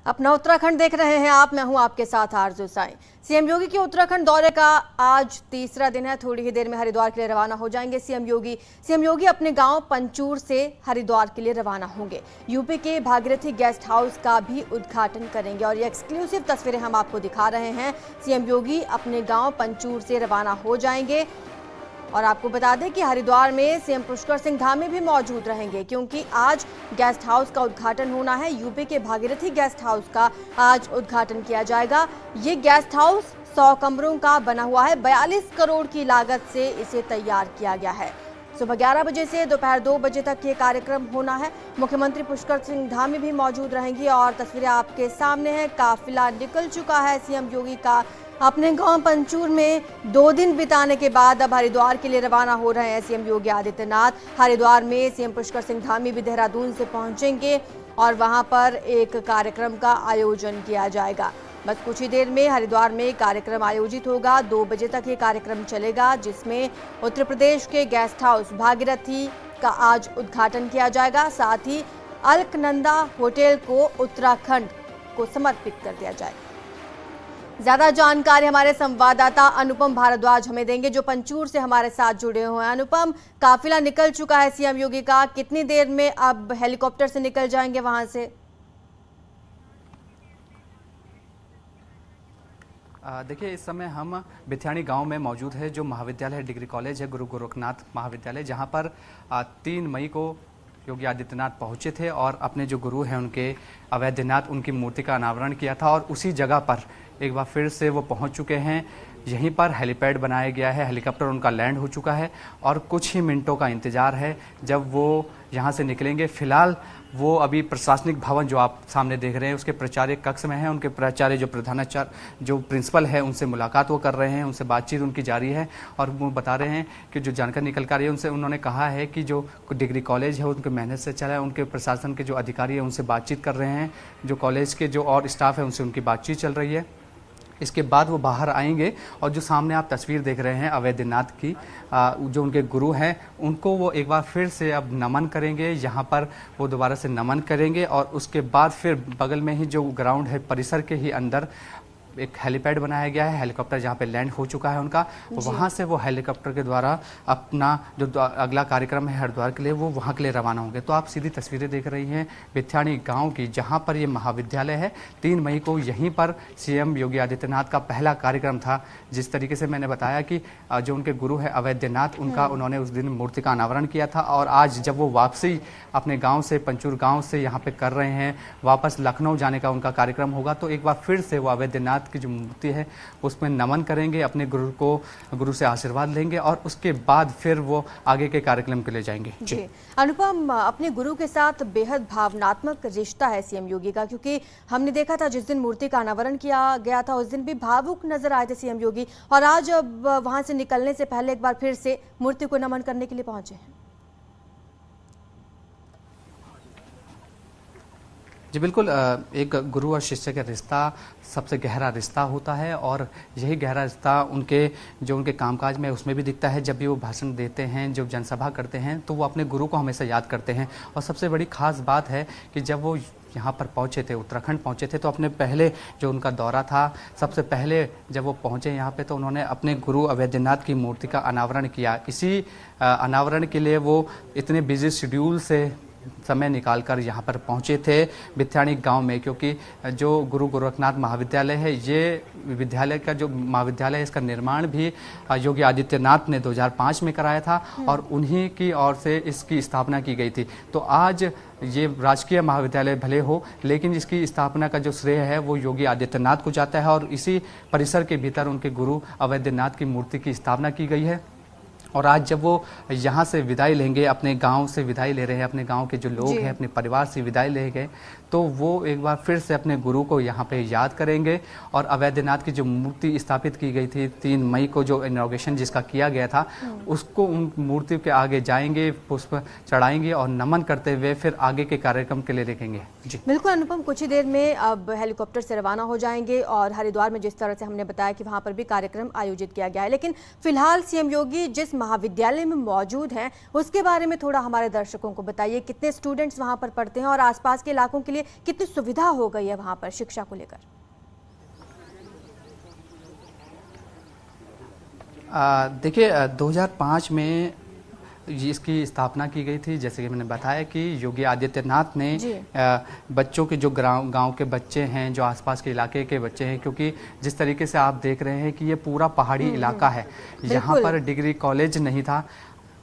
अपना उत्तराखंड देख रहे हैं आप। मैं हूं आपके साथ आरजू साई। सीएम योगी के उत्तराखंड दौरे का आज तीसरा दिन है। थोड़ी ही देर में हरिद्वार के लिए रवाना हो जाएंगे सीएम योगी अपने गांव पंचूर से हरिद्वार के लिए रवाना होंगे। यूपी के भागीरथी गेस्ट हाउस का भी उद्घाटन करेंगे और ये एक्सक्लूसिव तस्वीरें हम आपको दिखा रहे हैं। सीएम योगी अपने गाँव पंचूर से रवाना हो जाएंगे और आपको बता दें कि हरिद्वार में सीएम पुष्कर सिंह धामी भी मौजूद रहेंगे, क्योंकि आज गेस्ट हाउस का उद्घाटन होना है। यूपी के भागीरथी गेस्ट हाउस का आज उद्घाटन किया जाएगा। ये गेस्ट हाउस 100 कमरों का बना हुआ है। 42 करोड़ की लागत से इसे तैयार किया गया है। सुबह 11 बजे से दोपहर 2 बजे तक ये कार्यक्रम होना है। मुख्यमंत्री पुष्कर सिंह धामी भी मौजूद रहेंगी और तस्वीरें आपके सामने हैं। काफिला निकल चुका है सीएम योगी का। अपने गांव पंचूर में 2 दिन बिताने के बाद अब हरिद्वार के लिए रवाना हो रहे हैं सीएम योगी आदित्यनाथ। हरिद्वार में सीएम पुष्कर सिंह धामी भी देहरादून से पहुंचेंगे और वहां पर एक कार्यक्रम का आयोजन किया जाएगा। बस कुछ ही देर में हरिद्वार में कार्यक्रम आयोजित होगा। 2 बजे तक ये कार्यक्रम चलेगा, जिसमें उत्तर प्रदेश के गेस्ट हाउस भागीरथी का आज उद्घाटन किया जाएगा। साथ ही अलकनंदा होटल को उत्तराखंड को समर्पित कर दिया जाएगा। ज्यादा जानकारी हमारे संवाददाता अनुपम भारद्वाज हमें देंगे, जो पंचूर से हमारे साथ जुड़े हुए हैं। अनुपम, काफिला निकल चुका है सीएम योगी का, कितनी देर में अब हेलीकॉप्टर से निकल जाएंगे वहां से? देखिए, इस समय हम बिथ्याणी गांव में मौजूद है, जो महाविद्यालय डिग्री कॉलेज है, गुरु गोरखनाथ महाविद्यालय, जहां पर 3 मई को योगी आदित्यनाथ पहुंचे थे और अपने जो गुरु हैं उनके अवैधनाथ उनकी मूर्ति का अनावरण किया था। और उसी जगह पर एक बार फिर से वो पहुंच चुके हैं। यहीं पर हेलीपैड बनाया गया है, हेलीकॉप्टर उनका लैंड हो चुका है और कुछ ही मिनटों का इंतजार है जब वो यहाँ से निकलेंगे। फिलहाल वो अभी प्रशासनिक भवन जो आप सामने देख रहे हैं उसके प्राचार्य कक्ष में है। उनके प्राचार्य जो प्रधानाचार्य जो प्रिंसिपल है उनसे मुलाकात वो कर रहे हैं, उनसे बातचीत उनकी जारी है और वो बता रहे हैं कि जो जानकारी निकल कर रही है उनसे उन्होंने कहा है कि जो डिग्री कॉलेज है उनके मेहनत से चला है। उनके प्रशासन के जो अधिकारी है उनसे बातचीत कर रहे हैं, जो कॉलेज के जो और स्टाफ है उनसे उनकी बातचीत चल रही है। इसके बाद वो बाहर आएंगे और जो सामने आप तस्वीर देख रहे हैं अवैधनाथ की, जो उनके गुरु हैं उनको वो एक बार फिर से अब नमन करेंगे। यहाँ पर वो दोबारा से नमन करेंगे और उसके बाद फिर बगल में ही जो ग्राउंड है परिसर के ही अंदर एक हेलीपैड बनाया गया है, हेलीकॉप्टर जहाँ पे लैंड हो चुका है उनका, वहाँ से वो हेलीकॉप्टर के द्वारा अपना जो अगला कार्यक्रम है हरिद्वार के लिए वो वहाँ के लिए रवाना होंगे। तो आप सीधी तस्वीरें देख रही हैं बिथ्याणी गांव की, जहाँ पर ये महाविद्यालय है। 3 मई को यहीं पर सीएम योगी आदित्यनाथ का पहला कार्यक्रम था। जिस तरीके से मैंने बताया कि जो उनके गुरु है अवैधनाथ, उनका उन्होंने उस दिन मूर्ति का अनावरण किया था और आज जब वो वापसी अपने गाँव से पंचूर गाँव से यहाँ पे कर रहे हैं, वापस लखनऊ जाने का उनका कार्यक्रम होगा, तो एक बार फिर से वो अवैधनाथ की जो मूर्ति है उसमें नमन करेंगे, अपने गुरु से आशीर्वाद लेंगे और उसके बाद फिर वो आगे के कार्यक्रम के लिए जाएंगे। जी अनुपम, अपने गुरु के साथ बेहद भावनात्मक रिश्ता है सीएम योगी का, क्योंकि हमने देखा था जिस दिन मूर्ति का अनावरण किया गया था उस दिन भी भावुक नजर आए थे सीएम योगी, और आज अब वहां से निकलने से पहले एक बार फिर से मूर्ति को नमन करने के लिए पहुंचे हैं। जी बिल्कुल, एक गुरु और शिष्य का रिश्ता सबसे गहरा रिश्ता होता है और यही गहरा रिश्ता उनके कामकाज में उसमें भी दिखता है। जब भी वो भाषण देते हैं, जब जनसभा करते हैं, तो वो अपने गुरु को हमेशा याद करते हैं। और सबसे बड़ी खास बात है कि जब वो यहाँ पर पहुँचे थे, उत्तराखंड पहुँचे थे, तो अपने पहले जो उनका दौरा था, सबसे पहले जब वो पहुँचे यहाँ पे तो उन्होंने अपने गुरु अवैधनाथ की मूर्ति का अनावरण किया। इसी अनावरण के लिए वो इतने बिजी शेड्यूल से समय निकालकर यहाँ पर पहुँचे थे बिथ्याणी गांव में, क्योंकि जो गुरु गोरखनाथ महाविद्यालय है, ये विद्यालय का जो महाविद्यालय है इसका निर्माण भी योगी आदित्यनाथ ने 2005 में कराया था और उन्हीं की ओर से इसकी स्थापना की गई थी। तो आज ये राजकीय महाविद्यालय भले हो, लेकिन इसकी स्थापना का जो श्रेय है वो योगी आदित्यनाथ को जाता है और इसी परिसर के भीतर उनके गुरु अवैधनाथ की मूर्ति की स्थापना की गई है। और आज जब वो यहाँ से विदाई लेंगे, अपने गांव से विदाई ले रहे हैं, अपने गांव के जो लोग हैं अपने परिवार से विदाई ले गए, तो वो एक बार फिर से अपने गुरु को यहाँ पे याद करेंगे और अवैधनाथ की जो मूर्ति स्थापित की गई थी 3 मई को, जो इनॉग्रेशन जिसका किया गया था, उसको उन मूर्ति के आगे जाएंगे, पुष्प चढ़ाएंगे और नमन करते हुए फिर आगे के कार्यक्रम के लिए देखेंगे। जी बिल्कुल अनुपम, कुछ ही देर में अब हेलीकॉप्टर से रवाना हो जाएंगे और हरिद्वार में जिस तरह से हमने बताया कि वहाँ पर भी कार्यक्रम आयोजित किया गया है, लेकिन फिलहाल सीएम योगी जिस महाविद्यालय में मौजूद हैं, उसके बारे में थोड़ा हमारे दर्शकों को बताइए। कितने स्टूडेंट्स वहां पर पढ़ते हैं और आसपास के इलाकों के लिए कितनी सुविधा हो गई है वहां पर शिक्षा को लेकर? देखिए 2005 में इसकी स्थापना की गई थी। जैसे कि मैंने बताया कि योगी आदित्यनाथ ने बच्चों के जो गांव के बच्चे हैं, जो आसपास के इलाके के बच्चे हैं, क्योंकि जिस तरीके से आप देख रहे हैं कि ये पूरा पहाड़ी इलाका है, यहाँ पर डिग्री कॉलेज नहीं था।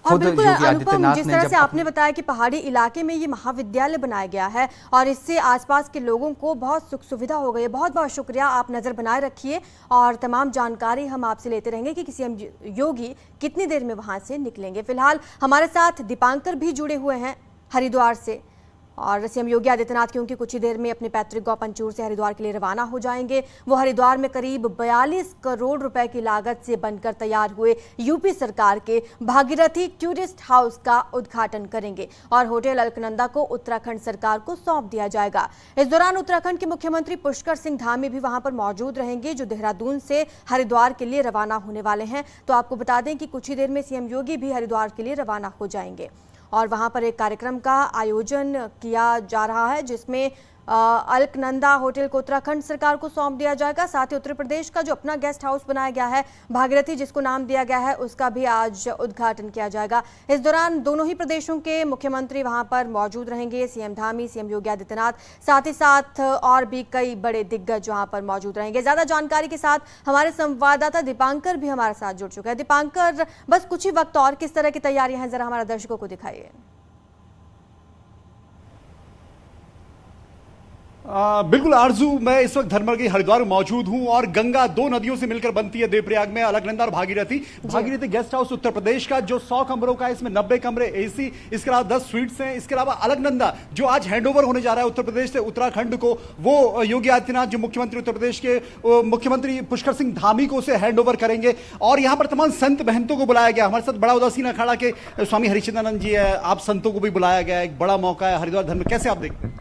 खुद योगी आदित्यनाथ जिस तरह से आपने बताया कि पहाड़ी इलाके में ये महाविद्यालय बनाया गया है और इससे आसपास के लोगों को बहुत सुख सुविधा हो गई है। बहुत बहुत शुक्रिया, आप नज़र बनाए रखिए और तमाम जानकारी हम आपसे लेते रहेंगे कि सीएम योगी कितनी देर में वहां से निकलेंगे। फिलहाल हमारे साथ दीपांकर भी जुड़े हुए हैं हरिद्वार से, और सीएम योगी आदित्यनाथ क्योंकि कुछ ही देर में अपने पैतृक गांव पंचूर से हरिद्वार के लिए रवाना हो जाएंगे। वो हरिद्वार में करीब 42 करोड़ रुपए की लागत से बनकर तैयार हुए यूपी सरकार के भागीरथी टूरिस्ट हाउस का उद्घाटन करेंगे और होटल अलकनंदा को उत्तराखंड सरकार को सौंप दिया जाएगा। इस दौरान उत्तराखंड के मुख्यमंत्री पुष्कर सिंह धामी भी वहां पर मौजूद रहेंगे, जो देहरादून से हरिद्वार के लिए रवाना होने वाले हैं। तो आपको बता दें कि कुछ ही देर में सीएम योगी भी हरिद्वार के लिए रवाना हो जाएंगे और वहां पर एक कार्यक्रम का आयोजन किया जा रहा है जिसमें अलकनंदा होटल को उत्तराखंड सरकार को सौंप दिया जाएगा। साथ ही उत्तर प्रदेश का जो अपना गेस्ट हाउस बनाया गया है भागीरथी, जिसको नाम दिया गया है, उसका भी आज उद्घाटन किया जाएगा। इस दौरान दोनों ही प्रदेशों के मुख्यमंत्री वहां पर मौजूद रहेंगे, सीएम धामी, सीएम योगी आदित्यनाथ, साथ ही साथ और भी कई बड़े दिग्गज वहां पर मौजूद रहेंगे। ज्यादा जानकारी के साथ हमारे संवाददाता दीपांकर भी हमारे साथ जुड़ चुका है। दीपांकर, बस कुछ ही वक्त और किस तरह की तैयारियां हैं, जरा हमारे दर्शकों को दिखाइए। बिल्कुल आरजू, मैं इस वक्त धर्मर के हरिद्वार में मौजूद हूं और गंगा दो नदियों से मिलकर बनती है देवप्रयाग में, अलकनंदा और भागीरथी। भागीरथी गेस्ट हाउस उत्तर प्रदेश का जो 100 कमरों का है, इसमें 90 कमरे एसी, इसके अलावा 10 स्वीट्स हैं। इसके अलावा अलकनंदा जो आज हैंडओवर होने जा रहा है उत्तर प्रदेश से उत्तराखंड को, वो योगी आदित्यनाथ जो मुख्यमंत्री उत्तर प्रदेश के मुख्यमंत्री पुष्कर सिंह धामी को उसे हैंडओवर करेंगे। और यहां पर तमाम संत महंतों को बुलाया गया। हमारे साथ बड़ा उदासीन अखाड़ा के स्वामी हरिचंदानंद जी है, आप संतों को भी बुलाया गया, एक बड़ा मौका है हरिद्वार धर्म, कैसे आप देखते हैं?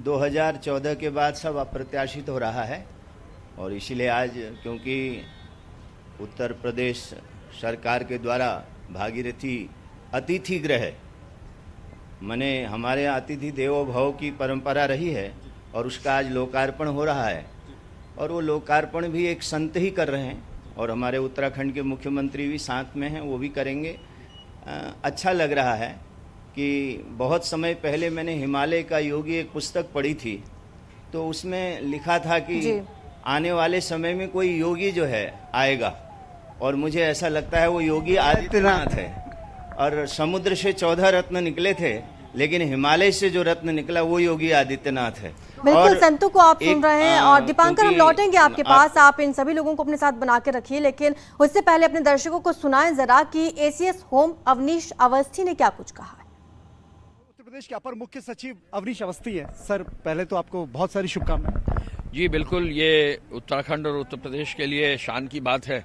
2014 के बाद सब अप्रत्याशित हो रहा है और इसीलिए आज क्योंकि उत्तर प्रदेश सरकार के द्वारा भागीरथी अतिथि गृह, माने हमारे यहाँ अतिथि देवो भव की परंपरा रही है और उसका आज लोकार्पण हो रहा है। और वो लोकार्पण भी एक संत ही कर रहे हैं और हमारे उत्तराखंड के मुख्यमंत्री भी साथ में हैं, वो भी करेंगे। अच्छा लग रहा है कि बहुत समय पहले मैंने हिमालय का योगी एक पुस्तक पढ़ी थी, तो उसमें लिखा था कि आने वाले समय में कोई योगी जो है आएगा और मुझे ऐसा लगता है वो योगी आदित्यनाथ है। और समुद्र से 14 रत्न निकले थे, लेकिन हिमालय से जो रत्न निकला वो योगी आदित्यनाथ है। बिल्कुल, संतों को आप सुन रहे हैं और दीपांकर हम लौटेंगे आपके पास, आप इन सभी लोगों को अपने साथ बना के रखिए, लेकिन उससे पहले अपने दर्शकों को सुनाएं जरा कि एसीएस होम अवनीश अवस्थी ने क्या कुछ कहा। प्रदेश के अपर मुख्य सचिव अवनीश अवस्थी है। सर, पहले तो आपको बहुत सारी शुभकामनाएं। जी बिल्कुल, ये उत्तराखंड और उत्तर प्रदेश के लिए शान की बात है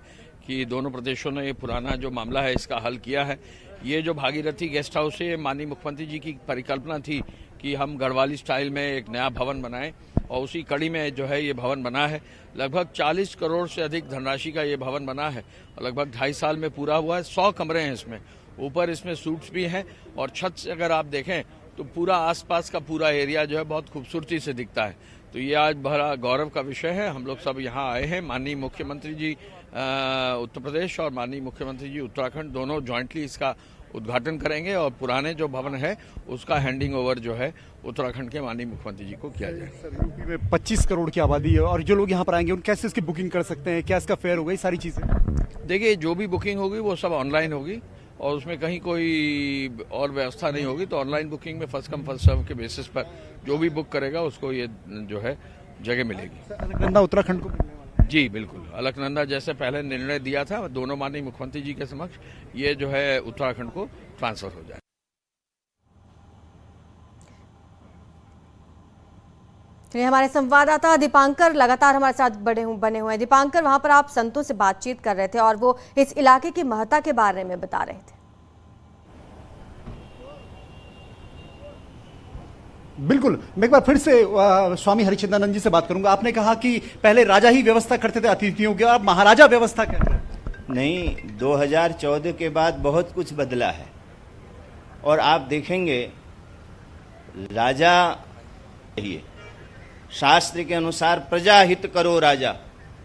कि दोनों प्रदेशों ने ये पुराना जो मामला है इसका हल किया है। ये जो भागीरथी गेस्ट हाउस है, माननीय मुख्यमंत्री जी की परिकल्पना थी कि हम गढ़वाली स्टाइल में एक नया भवन बनाएं और उसी कड़ी में जो है ये भवन बना है। लगभग 40 करोड़ से अधिक धनराशि का ये भवन बना है और लगभग 2.5 साल में पूरा हुआ है। 100 कमरे हैं इसमें, ऊपर इसमें सूट्स भी हैं और छत से अगर आप देखें तो पूरा आसपास का पूरा एरिया जो है बहुत खूबसूरती से दिखता है। तो ये आज बड़ा गौरव का विषय है। हम लोग सब यहाँ आए हैं, माननीय मुख्यमंत्री जी उत्तर प्रदेश और माननीय मुख्यमंत्री जी उत्तराखंड दोनों जॉइंटली इसका उद्घाटन करेंगे और पुराने जो भवन है उसका हैंडिंग ओवर जो है उत्तराखंड के माननीय मुख्यमंत्री जी को किया जाए। यूपी में 25 करोड़ की आबादी है और जो लोग यहाँ पर आएंगे उन कैसे इसकी बुकिंग कर सकते हैं, क्या इसका फेयर होगा, ये सारी चीजें? देखिए, जो भी बुकिंग होगी वो सब ऑनलाइन होगी और उसमें कहीं कोई और व्यवस्था नहीं होगी। तो ऑनलाइन बुकिंग में फर्स्ट कम फर्स्ट सर्व के बेसिस पर जो भी बुक करेगा उसको ये जो है जगह मिलेगी। अलकनंदा उत्तराखंड को मिलने वाला है? जी बिल्कुल, अलकनंदा जैसे पहले निर्णय दिया था दोनों माननीय मुख्यमंत्री जी के समक्ष, ये जो है उत्तराखंड को ट्रांसफर हो जाए। हमारे संवाददाता दीपांकर लगातार हमारे साथ बने हुए हैं। दीपांकर, वहां पर आप संतों से बातचीत कर रहे थे और वो इस इलाके की महत्ता के बारे में बता रहे थे। बिल्कुल, मैं एक बार फिर से स्वामी हरिचंदानंद जी से बात करूंगा। आपने कहा कि पहले राजा ही व्यवस्था करते थे अतिथियों की, अब महाराजा व्यवस्था करते हैं। नहीं, 2014 के बाद बहुत कुछ बदला है। और आप देखेंगे राजा चाहिए, शास्त्र के अनुसार प्रजा हित करो राजा।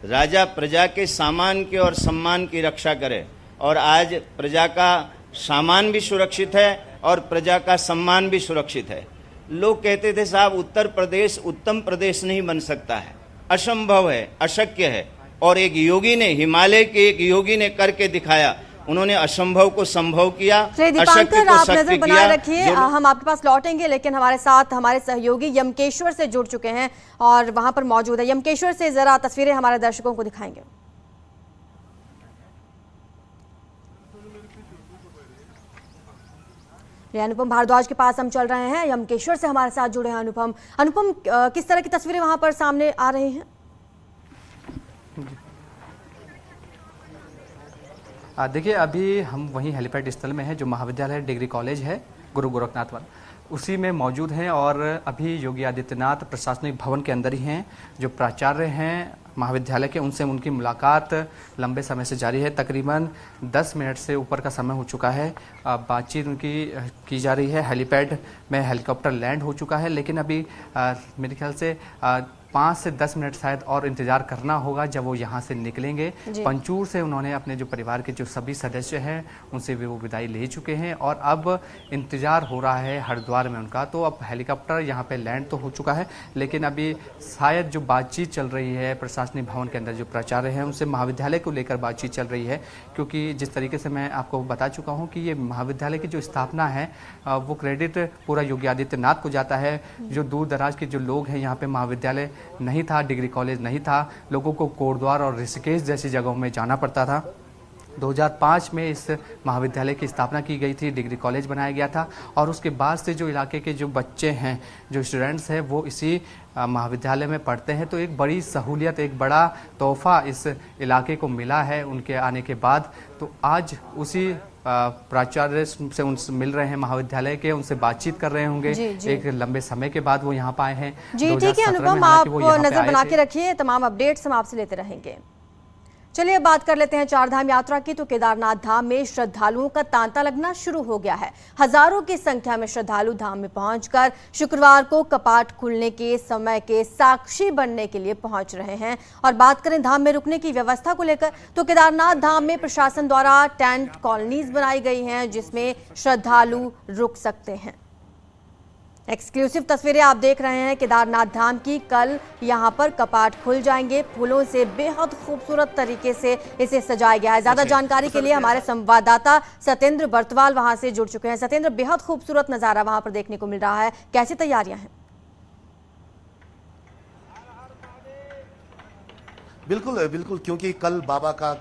राजा प्रजा के सामान के और सम्मान की रक्षा करे, और आज प्रजा का सामान भी सुरक्षित है और प्रजा का सम्मान भी सुरक्षित है। लोग कहते थे साहब उत्तर प्रदेश उत्तम प्रदेश नहीं बन सकता है, असंभव है, अशक्य है, और एक योगी ने, हिमालय के एक योगी ने करके दिखाया। उन्होंने असंभव को संभव किया, अशक्य को आप शक्य नजर बनाए किया। रखिए, हम आपके पास लौटेंगे, लेकिन हमारे साथ हमारे सहयोगी यमकेश्वर से जुड़ चुके हैं और वहां पर मौजूद है। यमकेश्वर से जरा तस्वीरें हमारे दर्शकों को दिखाएंगे। अनुपम भारद्वाज के पास हम चल रहे हैं, यमकेश्वर से हमारे साथ जुड़े हैं अनुपम। अनुपम, किस तरह की तस्वीरें वहां पर सामने आ रही हैं? देखिए, अभी हम वहीं हेलीपैड स्थल में हैं, जो महाविद्यालय डिग्री कॉलेज है गुरु गोरखनाथ वाला, उसी में मौजूद हैं। और अभी योगी आदित्यनाथ प्रशासनिक भवन के अंदर ही हैं। जो प्राचार्य हैं महाविद्यालय के, उनसे उनकी मुलाकात लंबे समय से जारी है। तकरीबन 10 मिनट से ऊपर का समय हो चुका है। बातचीत उनकी की जा रही है। हेलीपैड में हेलीकॉप्टर लैंड हो चुका है, लेकिन अभी मेरे ख्याल से 5 से 10 मिनट शायद और इंतजार करना होगा जब वो यहाँ से निकलेंगे। पंचूर से उन्होंने अपने जो परिवार के जो सभी सदस्य हैं उनसे भी वो विदाई ले चुके हैं, और अब इंतजार हो रहा है हरिद्वार में उनका। तो अब हेलीकॉप्टर यहाँ पे लैंड तो हो चुका है, लेकिन अभी शायद जो बातचीत चल रही है प्रशासनिक भवन के अंदर, जो प्राचार्य हैं उनसे महाविद्यालय को लेकर बातचीत चल रही है। क्योंकि जिस तरीके से मैं आपको बता चुका हूँ कि ये महाविद्यालय की जो स्थापना है वो क्रेडिट पूरा योगी आदित्यनाथ को जाता है। जो दूर दराज के जो लोग हैं, यहाँ पे महाविद्यालय नहीं था, डिग्री कॉलेज नहीं था, लोगों को कोटद्वार और ऋषिकेश जैसी जगहों में जाना पड़ता था। 2005 में इस महाविद्यालय की स्थापना की गई थी, डिग्री कॉलेज बनाया गया था, और उसके बाद से जो इलाके के जो बच्चे हैं, जो स्टूडेंट्स हैं, वो इसी महाविद्यालय में पढ़ते हैं। तो एक बड़ी सहूलियत, एक बड़ा तोहफा इस इलाके को मिला है उनके आने के बाद। तो आज उसी प्राचार्य से उनसे मिल रहे हैं महाविद्यालय के, उनसे बातचीत कर रहे होंगे। एक लंबे समय के बाद वो यहाँ पे आए हैं। जी ठीक है अनुपम, आप नजर बना के रखिए, तमाम अपडेट्स हम आपसे लेते रहेंगे। चलिए बात कर लेते हैं चारधाम यात्रा की। तो केदारनाथ धाम में श्रद्धालुओं का तांता लगना शुरू हो गया है। हजारों की संख्या में श्रद्धालु धाम में पहुंचकर शुक्रवार को कपाट खुलने के समय के साक्षी बनने के लिए पहुंच रहे हैं। और बात करें धाम में रुकने की व्यवस्था को लेकर, तो केदारनाथ धाम में प्रशासन द्वारा टेंट कॉलोनीज बनाई गई हैं, जिसमें श्रद्धालु रुक सकते हैं। एक्सक्लूसिव तस्वीरें आप देख रहे हैं केदारनाथ धाम की। कल यहां पर कपाट खुल जाएंगे। फूलों से बेहद खूबसूरत तरीके से इसे सजाया गया है। ज्यादा जानकारी के लिए हमारे संवाददाता सत्येंद्र बर्तवाल वहां से जुड़ चुके हैं। सत्येंद्र, बेहद खूबसूरत नजारा वहां पर देखने को मिल रहा है, कैसी तैयारियां हैं? बिल्कुल बिल्कुल, क्योंकि कल बाबा का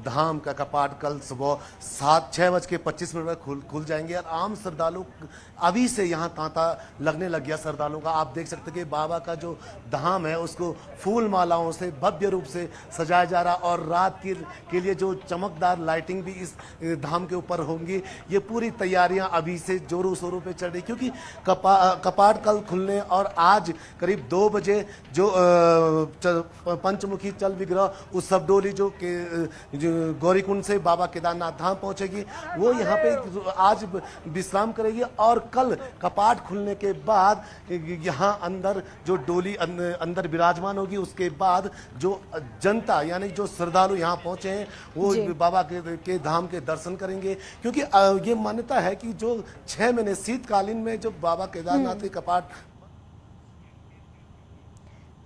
धाम का कपाट कल सुबह 6:25 में खुल जाएंगे, और आम श्रद्धालु अभी से यहाँ तांता लगने लग गया श्रद्धालुओं का। आप देख सकते हैं कि बाबा का जो धाम है उसको फूल मालाओं से भव्य रूप से सजाया जा रहा, और रात के लिए जो चमकदार लाइटिंग भी इस धाम के ऊपर होंगी। ये पूरी तैयारियां अभी से जोरों शोरों पे चल रही, क्योंकि कपाट कल खुलने और आज करीब 2 बजे जो पंचमुखी चल विग्रह उत्सव डोली जो गौरीकुंड से बाबा केदारनाथ धाम पहुंचेगी, वो यहाँ पे आज विश्राम करेगी। और कल कपाट खुलने के बाद यहाँ अंदर जो डोली अंदर विराजमान होगी, उसके बाद जो जनता यानी जो श्रद्धालु यहाँ पहुंचे हैं वो बाबा के धाम के दर्शन करेंगे। क्योंकि ये मान्यता है कि जो 6 महीने शीतकालीन में जो बाबा केदारनाथ के कपाट।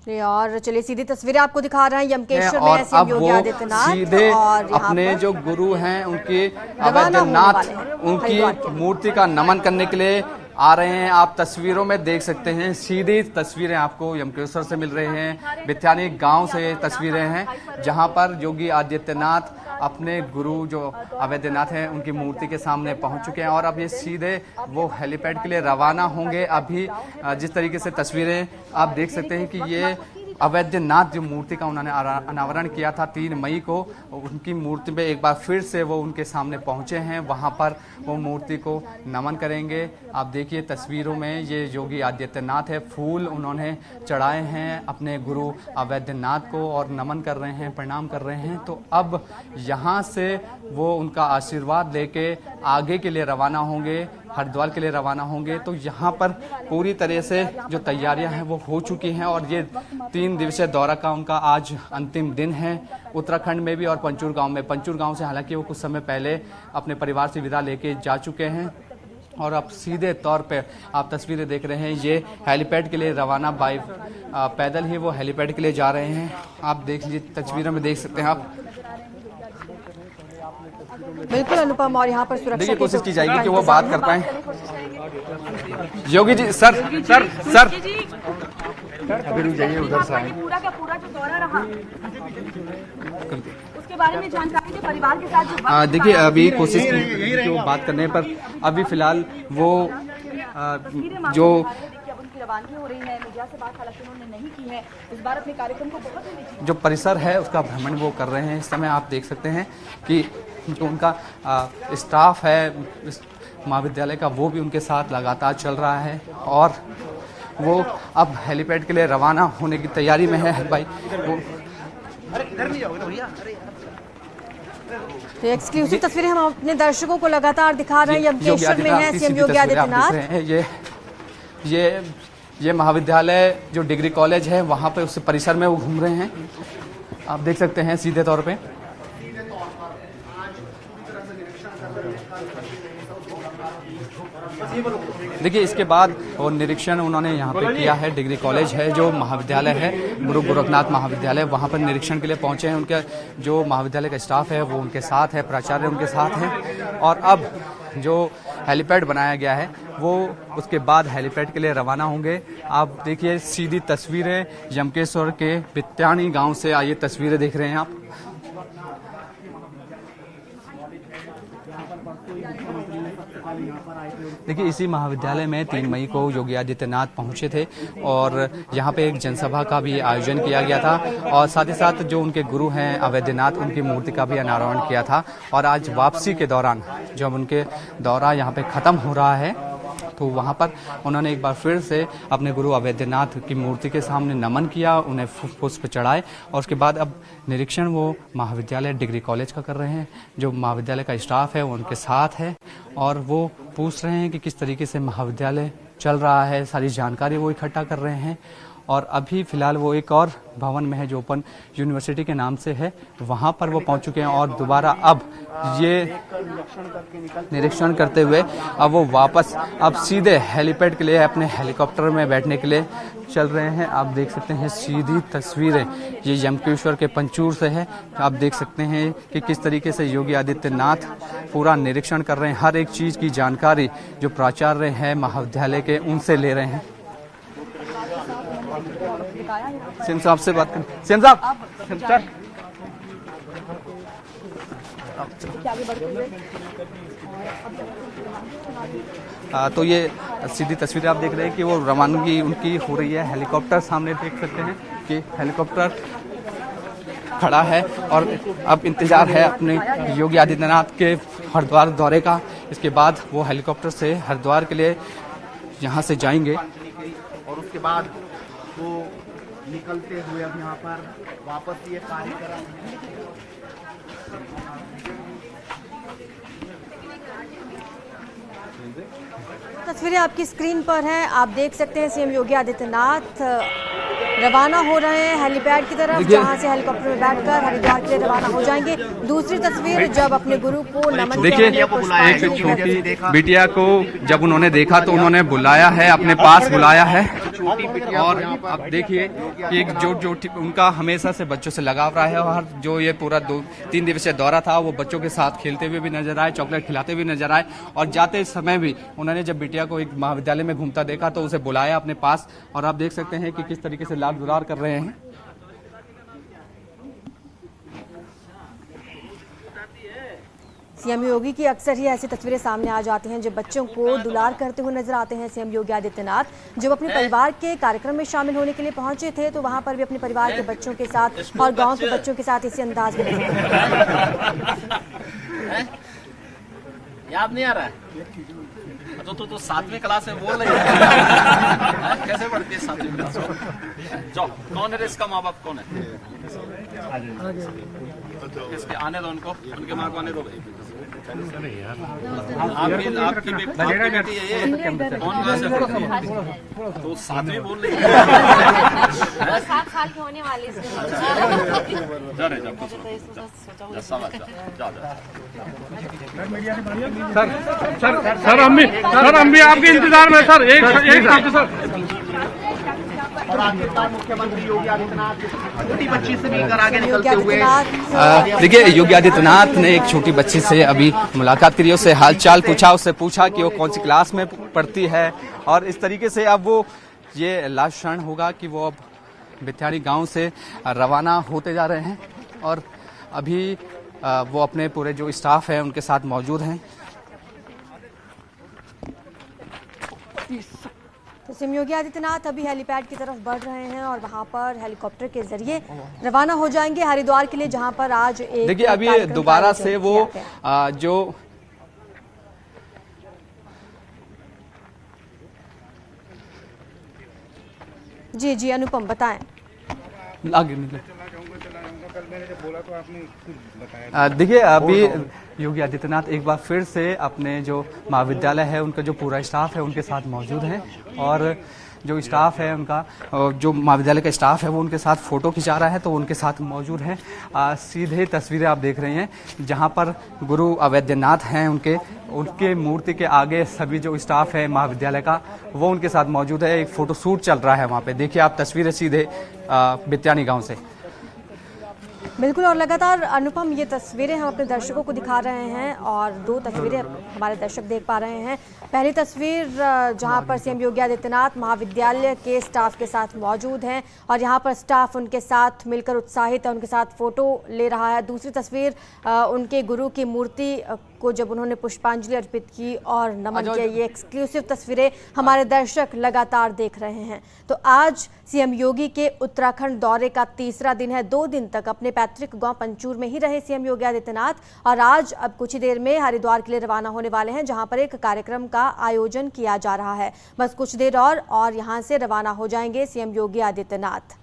और चलिए सीधी तस्वीरें आपको दिखा रहे हैं यमकेश्वर में सीएम योगी आदित्यनाथ, सीधे और अपने जो गुरु हैं उनके अवैधनाथ, उनकी मूर्ति का नमन करने के लिए आ रहे हैं। आप तस्वीरों में देख सकते हैं, सीधी तस्वीरें आपको यमकेश्वर से मिल रहे हैं। बिथ्यानी गांव से तस्वीरें हैं, जहां पर योगी आदित्यनाथ अपने गुरु जो अवैधनाथ हैं उनकी मूर्ति के सामने पहुंच चुके हैं, और अब ये सीधे वो हेलीपैड के लिए रवाना होंगे। अभी जिस तरीके से तस्वीरें आप देख सकते हैं कि ये अवैधनाथ जो मूर्ति का उन्होंने अनावरण किया था 3 मई को, उनकी मूर्ति पे एक बार फिर से वो उनके सामने पहुंचे हैं। वहां पर वो मूर्ति को नमन करेंगे। आप देखिए तस्वीरों में ये योगी आदित्यनाथ है, फूल उन्होंने चढ़ाए हैं अपने गुरु अवैधनाथ को और नमन कर रहे हैं, प्रणाम कर रहे हैं। तो अब यहाँ से वो उनका आशीर्वाद लेके आगे के लिए रवाना होंगे, हरिद्वार के लिए रवाना होंगे। तो यहाँ पर पूरी तरह से जो तैयारियां हैं वो हो चुकी हैं और ये 3 दिवसीय दौरा का उनका आज अंतिम दिन है उत्तराखंड में भी और पंचूर गांव में। पंचूर गांव से हालांकि वो कुछ समय पहले अपने परिवार से विदा लेके जा चुके हैं और अब सीधे तौर पे आप तस्वीरें देख रहे हैं, ये हेलीपैड के लिए रवाना बाई पैदल ही वो हेलीपैड के लिए जा रहे हैं। आप देख लीजिए तस्वीरों में देख सकते हैं आप। बिल्कुल अनुपम, और यहाँ पर सुरक्षा देखिए के कोशिश जो की जाएगी कि वो बात कर पाए। Yogi ji sir sir sir अभी रुक जाइए, उधर से आएंगे। पूरा का पूरा जो दौरा रहा उसके बारे में जानकारी दे, परिवार के साथ जो देखिए अभी कोशिश की जो बात करने पर अभी फिलहाल वो जो उनकी रवानगी हो रही है। मीडिया से बात हालांकि उन्होंने नहीं की है। इस बार अपने कार्यक्रम को बहुत ही निजी जो परिसर है उसका भ्रमण वो कर रहे हैं। इस समय आप देख सकते हैं कि जो उनका स्टाफ है इस महाविद्यालय का वो भी उनके साथ लगातार चल रहा है और वो अब हेलीपैड के लिए रवाना होने की तैयारी में है। भाई वो तो एक्सक्लूसिव तस्वीरें हम अपने दर्शकों को लगातार दिखा रहे हैं। यमकेश्वर में है सीएम योगी आदित्यनाथ। ये महाविद्यालय जो डिग्री कॉलेज है वहाँ पे उस परिसर में वो घूम रहे हैं। आप देख सकते हैं सीधे तौर पे। देखिए इसके बाद वो निरीक्षण उन्होंने यहाँ पे किया है। डिग्री कॉलेज है जो महाविद्यालय है, गुरु गोरखनाथ महाविद्यालय, वहाँ पर निरीक्षण के लिए पहुँचे हैं। उनके जो महाविद्यालय का स्टाफ है वो उनके साथ है, प्राचार्य उनके साथ हैं और अब जो हेलीपैड बनाया गया है वो उसके बाद हेलीपैड के लिए रवाना होंगे। आप देखिए सीधी तस्वीरें यमकेश्वर के बित्याणी गाँव से आइए तस्वीरें देख रहे हैं आप। देखिए इसी महाविद्यालय में 3 मई को योगी आदित्यनाथ पहुंचे थे और यहाँ पे एक जनसभा का भी आयोजन किया गया था और साथ ही साथ जो उनके गुरु हैं अवैधनाथ, उनकी मूर्ति का भी अनावरण किया था। और आज वापसी के दौरान जब उनके दौरा यहाँ पे ख़त्म हो रहा है तो वहाँ पर उन्होंने एक बार फिर से अपने गुरु अवैधनाथ की मूर्ति के सामने नमन किया, उन्हें पुष्प चढ़ाए और उसके बाद अब निरीक्षण वो महाविद्यालय डिग्री कॉलेज का कर रहे हैं। जो महाविद्यालय का स्टाफ है वो उनके साथ है और वो पूछ रहे हैं कि किस तरीके से महाविद्यालय चल रहा है, सारी जानकारी वो इकट्ठा कर रहे हैं। और अभी फिलहाल वो एक और भवन में है जो ओपन यूनिवर्सिटी के नाम से है, वहाँ पर वो पहुँच चुके हैं और दोबारा अब ये निरीक्षण करते हुए अब वो वापस अब सीधे हेलीपैड के लिए अपने हेलीकॉप्टर में बैठने के लिए चल रहे हैं। आप देख सकते हैं सीधी तस्वीरें ये यमकेश्वर के पंचूर से है। आप देख सकते हैं कि किस तरीके से योगी आदित्यनाथ पूरा निरीक्षण कर रहे हैं, हर एक चीज़ की जानकारी जो प्राचार्य हैं महाविद्यालय के उनसे ले रहे हैं। सीएम साहब से बात करें। सीएम साहब तो ये सीधी तस्वीरें आप देख रहे हैं कि वो रवानगी उनकी हो रही है। हेलीकॉप्टर सामने देख सकते हैं कि हेलीकॉप्टर खड़ा है और अब इंतजार है अपने योगी आदित्यनाथ के हरिद्वार दौरे का। इसके बाद वो हेलीकॉप्टर से हरिद्वार के लिए यहाँ से जाएंगे और उसके बाद वो निकलते हुए अब यहाँ पर वापस ये कार्यक्रम तस्वीरें आपकी स्क्रीन पर हैं। आप देख सकते हैं सीएम योगी आदित्यनाथ रवाना हो रहे हैं हेलीपैड की तरफ, जहां से हेलीकॉप्टर में बैठकर हरिद्वार के लिए रवाना हो जाएंगे। दूसरी तस्वीर जब अपने गुरु को नमन देखिए एक छोटी बिटिया को जब उन्होंने देखा तो उन्होंने बुलाया है, अपने पास बुलाया है। और अब देखिए कि जो उनका हमेशा से बच्चों से लगाव रहा है और जो ये पूरा 2-3 दिवसीय दौरा था वो बच्चों के साथ खेलते हुए भी नजर आए, चॉकलेट खिलाते हुए नजर आए और जाते समय भी उन्होंने जब बिटिया को एक महाविद्यालय में घूमता देखा तो उसे बुलाया अपने पास। और आप देख सकते हैं कि किस तरीके से लाड दुलार कर रहे हैं। सीएम योगी की अक्सर ही ऐसी तस्वीरें सामने आ जाती हैं जब बच्चों को दुलार करते हुए नजर आते हैं सीएम योगी आदित्यनाथ। जब अपने परिवार के कार्यक्रम में शामिल होने के लिए पहुंचे थे तो वहां पर भी अपने परिवार के बच्चों के साथ और गांव के बच्चों के साथ इसी अंदाज में नजर आए। याद नहीं आ रहा है तो 7वीं क्लास में बोल रही है कैसे पढ़ती है 7वीं क्लास में? जाओ, कौन है इसका माँ बाप कौन है? इसके आने दो उनको, उनके माँ को आने दो भाई। आपकी बेटी है ये, कौन क्लास में पढ़ती है? तो 7वीं बोल रही है। 7 साल की होने वाली है। सर हम भी आपके इंतजार में सर। एक साथ सर। और आखिरकार मुख्यमंत्री योगी आदित्यनाथ छोटी बच्ची से मिलकर आगे निकलते हुए देखिए, योगी आदित्यनाथ ने एक छोटी बच्ची से अभी मुलाकात करी, उससे हालचाल पूछा, उससे पूछा कि वो कौन सी क्लास में पढ़ती है। और इस तरीके से अब वो ये लास्ट क्षण होगा कि वो अब बिथ्याणी गांव से रवाना होते जा रहे हैं और अभी वो अपने पूरे जो स्टाफ है उनके साथ मौजूद हैं। तो सीएम योगी आदित्यनाथ अभी हेलीपैड की तरफ बढ़ रहे हैं और वहां पर हेलीकॉप्टर के जरिए रवाना हो जाएंगे हरिद्वार के लिए, जहां पर आज एक देखिए अभी दोबारा से वो जो जी अनुपम बताएं। आगे निकले। देखिए अभी योगी आदित्यनाथ एक बार फिर से अपने जो महाविद्यालय है उनका जो पूरा स्टाफ है उनके साथ मौजूद है और जो स्टाफ है उनका, जो महाविद्यालय का स्टाफ है वो उनके साथ फोटो खिंचा रहा है तो उनके साथ मौजूद हैं। सीधे तस्वीरें आप देख रहे हैं जहां पर गुरु अवैधनाथ हैं, उनके मूर्ति के आगे सभी जो स्टाफ है महाविद्यालय का वो उनके साथ मौजूद है। एक फोटो शूट चल रहा है वहाँ पे, देखिए आप तस्वीरें सीधे बिथ्याणी गाँव से। बिल्कुल, और लगातार अनुपम ये तस्वीरें हम अपने दर्शकों को दिखा रहे हैं और 2 तस्वीरें हमारे दर्शक देख पा रहे हैं। पहली तस्वीर जहां पर सीएम योगी आदित्यनाथ महाविद्यालय के स्टाफ के साथ मौजूद हैं और यहां पर स्टाफ उनके साथ मिलकर उत्साहित है, उनके साथ फोटो ले रहा है। दूसरी तस्वीर उनके गुरु की मूर्ति को जब उन्होंने पुष्पांजलि अर्पित की और नमन किया। ये एक्सक्लूसिव तस्वीरें हमारे दर्शक लगातार देख रहे हैं। तो आज सीएम योगी के उत्तराखंड दौरे का तीसरा दिन है। 2 दिन तक अपने पैतृक गांव पंचूर में ही रहे सीएम योगी आदित्यनाथ और आज अब कुछ ही देर में हरिद्वार के लिए रवाना होने वाले हैं, जहां पर एक कार्यक्रम का आयोजन किया जा रहा है। बस कुछ देर और यहां से रवाना हो जाएंगे सीएम योगी आदित्यनाथ।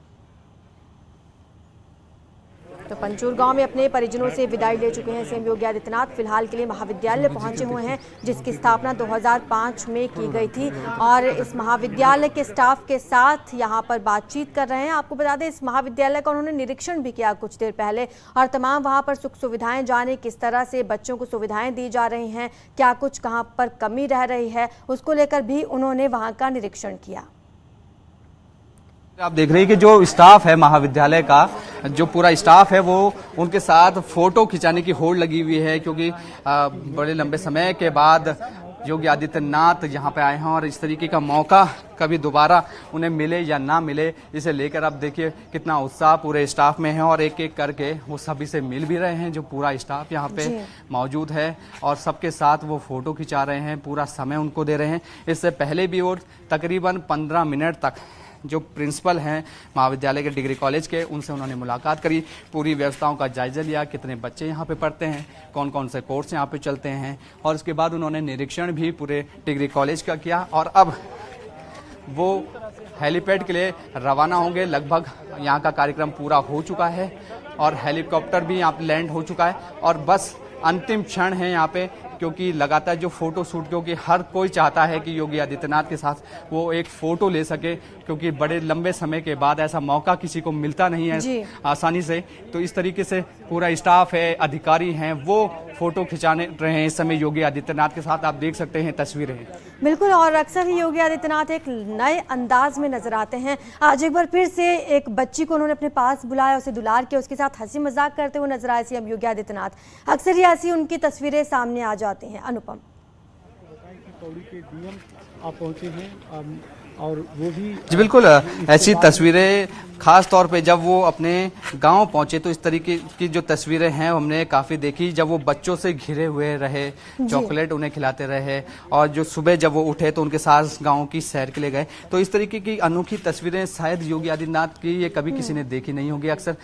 तो पंचूर गांव में अपने परिजनों से विदाई ले चुके हैं सीएम योगी आदित्यनाथ। फिलहाल के लिए महाविद्यालय पहुंचे हुए हैं जिसकी स्थापना 2005 में की गई थी और इस महाविद्यालय के स्टाफ के साथ यहां पर बातचीत कर रहे हैं। आपको बता दें इस महाविद्यालय का उन्होंने निरीक्षण भी किया कुछ देर पहले और तमाम वहां पर सुख सुविधाएं जाने, किस तरह से बच्चों को सुविधाएं दी जा रही हैं, क्या कुछ कहां पर कमी रह रही है, उसको लेकर भी उन्होंने वहां का निरीक्षण किया। आप देख रहे हैं कि जो स्टाफ है महाविद्यालय का, जो पूरा स्टाफ है वो उनके साथ फोटो खिंचाने की होड़ लगी हुई है क्योंकि बड़े लंबे समय के बाद योगी आदित्यनाथ यहाँ पे आए हैं और इस तरीके का मौका कभी दोबारा उन्हें मिले या ना मिले, इसे लेकर आप देखिए कितना उत्साह पूरे स्टाफ में है और एक एक करके वो सभी से मिल भी रहे हैं। जो पूरा स्टाफ यहाँ पे मौजूद है और सबके साथ वो फोटो खिंचा रहे हैं, पूरा समय उनको दे रहे हैं। इससे पहले भी वो तकरीबन 15 मिनट तक जो प्रिंसिपल हैं महाविद्यालय के डिग्री कॉलेज के, उनसे उन्होंने मुलाकात करी, पूरी व्यवस्थाओं का जायजा लिया, कितने बच्चे यहाँ पे पढ़ते हैं, कौन कौन से कोर्स यहाँ पे चलते हैं और उसके बाद उन्होंने निरीक्षण भी पूरे डिग्री कॉलेज का किया और अब वो हेलीपैड के लिए रवाना होंगे। लगभग यहाँ का कार्यक्रम पूरा हो चुका है और हेलीकॉप्टर भी यहाँ पे लैंड हो चुका है और बस अंतिम क्षण है यहाँ पे क्योंकि लगातार जो फोटो शूट, क्योंकि हर कोई चाहता है कि योगी आदित्यनाथ के साथ वो एक फोटो ले सके क्योंकि बड़े लंबे समय के बाद ऐसा मौका किसी को मिलता नहीं है आसानी से। तो इस तरीके से पूरा स्टाफ है, अधिकारी हैं, वो फोटो खिंचाने रहे हैं इस समय योगी आदित्यनाथ के साथ। आप देख सकते हैं तस्वीरें। बिल्कुल, और अक्सर ही योगी आदित्यनाथ एक नए अंदाज में नजर आते हैं। आज एक बार फिर से एक बच्ची को उन्होंने अपने पास बुलाया, उसे दुलार किया, उसके साथ हंसी मजाक करते हुए नजर आए सीएम योगी आदित्यनाथ। अक्सर ही ऐसी उनकी तस्वीरें सामने आ जाती हैं। अनुपम आप पहुंचे हैं और वो भी जी बिल्कुल, ऐसी तस्वीरें खास तौर पे जब वो अपने गांव पहुंचे तो इस तरीके की जो तस्वीरें हैं हमने काफ़ी देखी, जब वो बच्चों से घिरे हुए रहे, चॉकलेट उन्हें खिलाते रहे और जो सुबह जब वो उठे तो उनके साथ गाँव की सैर के लिए गए। तो इस तरीके की अनोखी तस्वीरें शायद योगी आदित्यनाथ की ये कभी किसी ने देखी नहीं होगी। अक्सर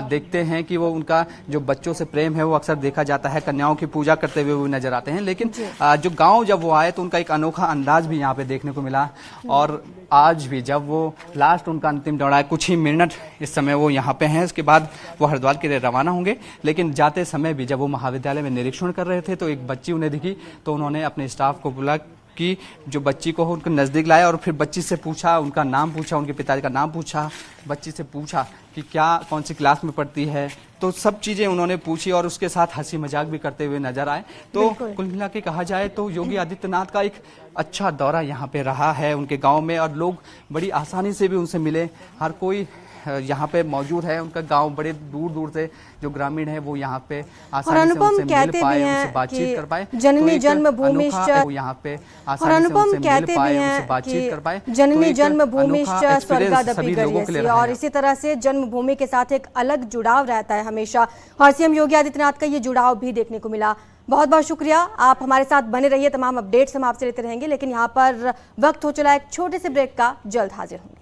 देखते हैं कि वो उनका जो बच्चों से प्रेम है वो अक्सर देखा जाता है, कन्याओं की पूजा करते हुए वो नजर आते हैं, लेकिन जो गांव जब वो आए तो उनका एक अनोखा अंदाज भी यहाँ पे देखने को मिला। और आज भी जब वो लास्ट उनका अंतिम दौड़ा है, कुछ ही मिनट इस समय वो यहाँ पे हैं, इसके बाद वो हरिद्वार के लिए रवाना होंगे। लेकिन जाते समय भी जब वो महाविद्यालय में निरीक्षण कर रहे थे तो एक बच्ची उन्हें दिखी, तो उन्होंने अपने स्टाफ को बुला कि जो बच्ची को उनके नज़दीक लाया और फिर बच्ची से पूछा, उनका नाम पूछा, उनके पिताजी का नाम पूछा, बच्ची से पूछा कि क्या कौन सी क्लास में पढ़ती है, तो सब चीज़ें उन्होंने पूछी और उसके साथ हंसी मजाक भी करते हुए नजर आए। तो कुल मिला के कहा जाए तो योगी आदित्यनाथ का एक अच्छा दौरा यहाँ पे रहा है उनके गाँव में और लोग बड़ी आसानी से भी उनसे मिले। हर कोई यहाँ पे मौजूद है, उनका गांव बड़े दूर दूर से जो ग्रामीण है वो यहाँ पे आसानी से उनसे मिल पाए, उनसे बातचीत कर पाए। जननी जन्मभूमिश्च यहाँ पे आसानी से उनसे मिल पाए, उनसे बातचीत कर पाए। जननी जन्मभूमिश्च स्वर्गादपि गरीयसी, और इसी तरह से जन्मभूमि के साथ एक अलग जुड़ाव रहता है हमेशा, और सीएम योगी आदित्यनाथ का ये जुड़ाव भी देखने को मिला। बहुत बहुत शुक्रिया, आप हमारे साथ बने रहिए, तमाम अपडेट्स हम आपसे लेते रहेंगे। लेकिन यहाँ पर वक्त हो चला एक छोटे से ब्रेक का, जल्द हाजिर होंगे।